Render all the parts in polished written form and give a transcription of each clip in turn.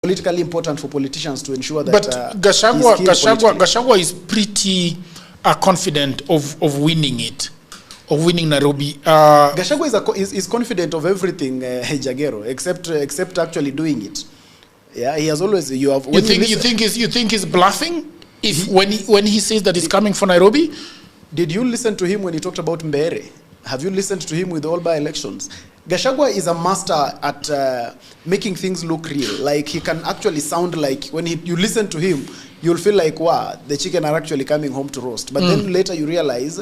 politically important for politicians to ensure that. But Gachagua is pretty confident of winning it, of winning Nairobi. Gachagua is confident of everything, Jagero, except actually doing it. Yeah, he has always. You think he's bluffing when he says that he's coming for Nairobi? Did you listen to him when he talked about Mbere? Have you listened to him with all by-elections? Gachagua is a master at making things look real. Like, he can actually sound like, when you listen to him, you'll feel like, wow, the chicken are actually coming home to roast. But then later you realize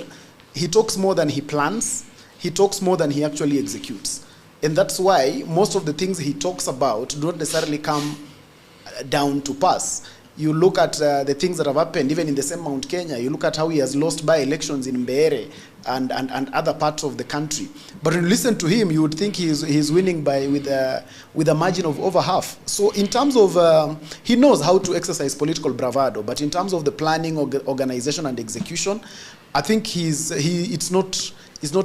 he talks more than he plans. He talks more than he actually executes. And that's why most of the things he talks about don't necessarily come down to pass. You look at the things that have happened, even in the same Mount Kenya. You look at how he has lost by-elections in Mbeere and other parts of the country. But when you listen to him, you would think he's winning with a margin of over half. So in terms of, he knows how to exercise political bravado, but in terms of the planning, organization, and execution, I think it's not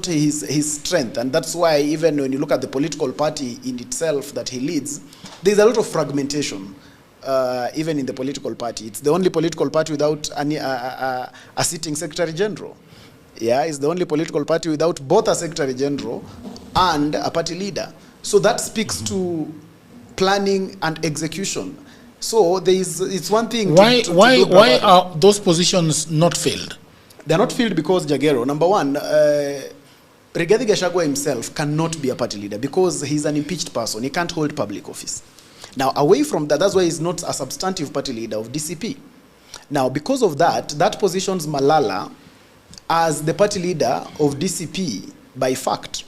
his strength. And that's why even when you look at the political party in itself that he leads, there's a lot of fragmentation. Even in the political party. It's the only political party without a sitting secretary general. Yeah, it's the only political party without both a secretary general and a party leader. So that speaks to planning and execution. So it's one thing. Why are those positions not filled? They're not filled because, Jagero, number one, Rigathi Gachagua himself cannot be a party leader because he's an impeached person. He can't hold public office. Now, away from that, that's why he's not a substantive party leader of DCP. Now, because of that, that positions Malala as the party leader of DCP by fact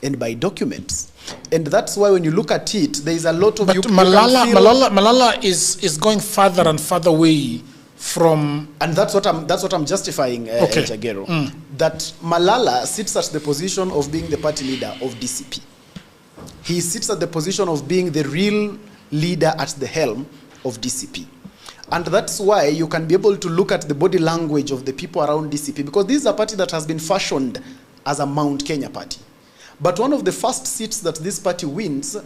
and by documents. And that's why when you look at it, there is a lot of... But Malala is going further and further away from... And that's what I'm justifying, Jagero. That Malala sits at the position of being the party leader of DCP. He sits at the position of being the real leader at the helm of DCP. And that's why you can be able to look at the body language of the people around DCP, because this is a party that has been fashioned as a Mount Kenya party. But one of the first seats that this party wins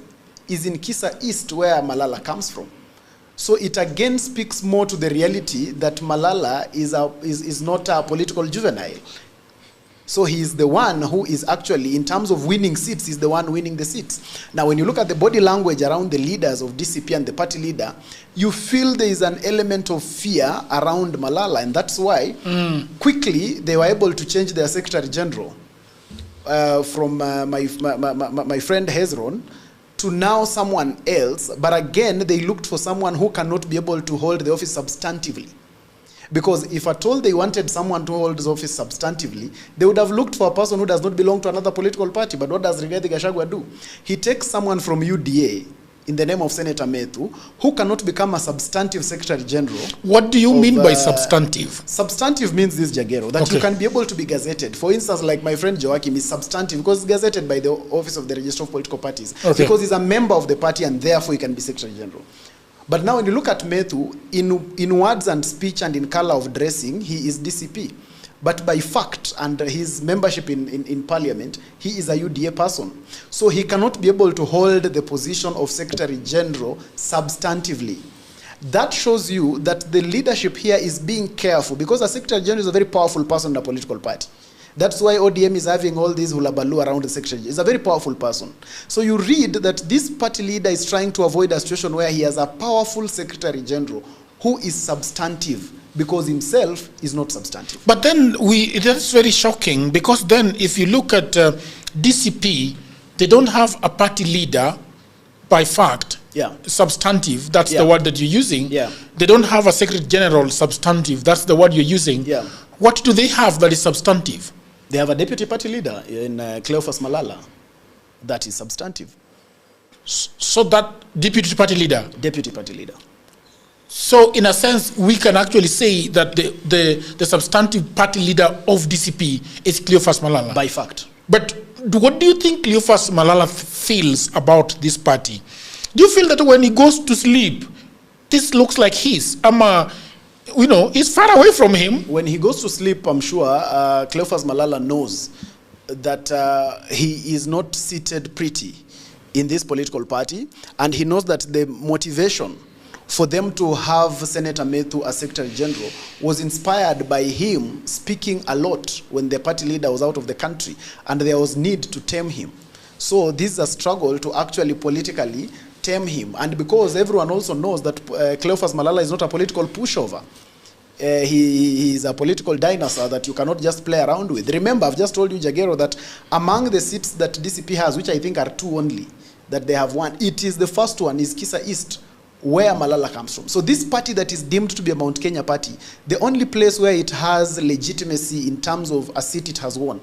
is in Kisa East, where Malala comes from. So it again speaks more to the reality that Malala is not a political juvenile. So he is the one who is actually, in terms of winning seats, is the one winning the seats. Now, when you look at the body language around the leaders of DCP and the party leader, you feel there is an element of fear around Malala, and that's why quickly they were able to change their Secretary General from my friend Hezron to now someone else. But again, they looked for someone who cannot be able to hold the office substantively. Because if at all they wanted someone to hold this office substantively, they would have looked for a person who does not belong to another political party. But what does Rigathi Gachagua do? He takes someone from UDA in the name of Senator Methu, who cannot become a substantive Secretary General. What do you mean by substantive? Substantive means this, Jagero, that you can be able to be gazetted. For instance, like my friend Joachim is substantive because he's gazetted by the Office of the Registrar of Political Parties. Because he's a member of the party and therefore he can be Secretary General. But now when you look at Methu, in words and speech and in color of dressing, he is DCP. But by fact and his membership in parliament, he is a UDA person. So he cannot be able to hold the position of Secretary General substantively. That shows you that the leadership here is being careful, because a Secretary General is a very powerful person in a political party. That's why ODM is having all these hulabaloo around the Secretary. He's a very powerful person. So you read that this party leader is trying to avoid a situation where he has a powerful Secretary General who is substantive, because himself is not substantive. But then that's very shocking, because then if you look at DCP, they don't have a party leader by fact. Substantive, that's the word that you're using. They don't have a Secretary General substantive, that's the word you're using. What do they have that is substantive? They have a deputy party leader in Cleophas Malala. That is substantive. So that deputy party leader? Deputy party leader. So in a sense, we can actually say that the substantive party leader of DCP is Cleophas Malala? By fact. But what do you think Cleophas Malala feels about this party? Do you feel that when he goes to sleep, this looks like his? He's far away from him. When he goes to sleep, I'm sure Cleophas Malala knows that he is not seated pretty in this political party, and he knows that the motivation for them to have Senator Methu as Secretary General was inspired by him speaking a lot when the party leader was out of the country, and there was need to tame him. So this is a struggle to actually politically tame him. And because everyone also knows that Cleophas Malala is not a political pushover, he is a political dinosaur that you cannot just play around with. Remember, I've just told you, Jagero, that among the seats that DCP has, which I think are 2 only, that they have won, it is the first one, is Kisa East, where Malala comes from. So this party that is deemed to be a Mount Kenya party, the only place where it has legitimacy in terms of a seat it has won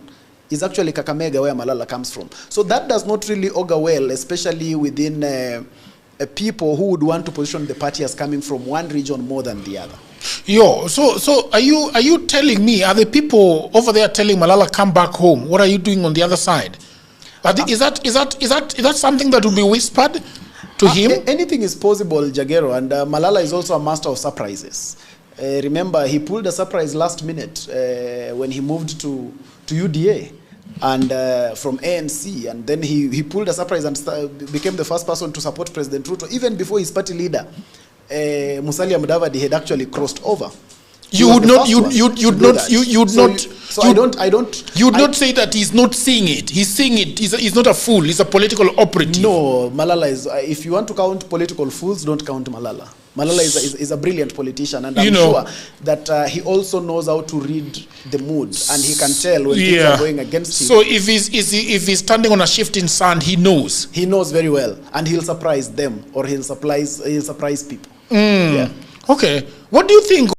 is actually Kakamega, where Malala comes from. So that does not really augur well, especially within people who would want to position the party as coming from one region more than the other. Yo, so are you telling me, are the people over there telling Malala come back home? What are you doing on the other side? Is that something that will be whispered to him? Anything is possible, Jagero, and Malala is also a master of surprises. Remember, he pulled a surprise last minute when he moved to UDA and from ANC, and then he pulled a surprise and became the first person to support President Ruto, even before his party leader Musalia Mudavadi had actually crossed over. You'd not say that he's not seeing it. He's seeing it. He's not a fool. He's a political operative. No, Malala is. If you want to count political fools, don't count Malala. Malala is a brilliant politician, and I'm sure that he also knows how to read the mood, and he can tell when things are going against him. So if he's standing on a shifting sand, he knows. He knows very well, and he'll surprise them, or he'll surprise people. Yeah. Okay. What do you think?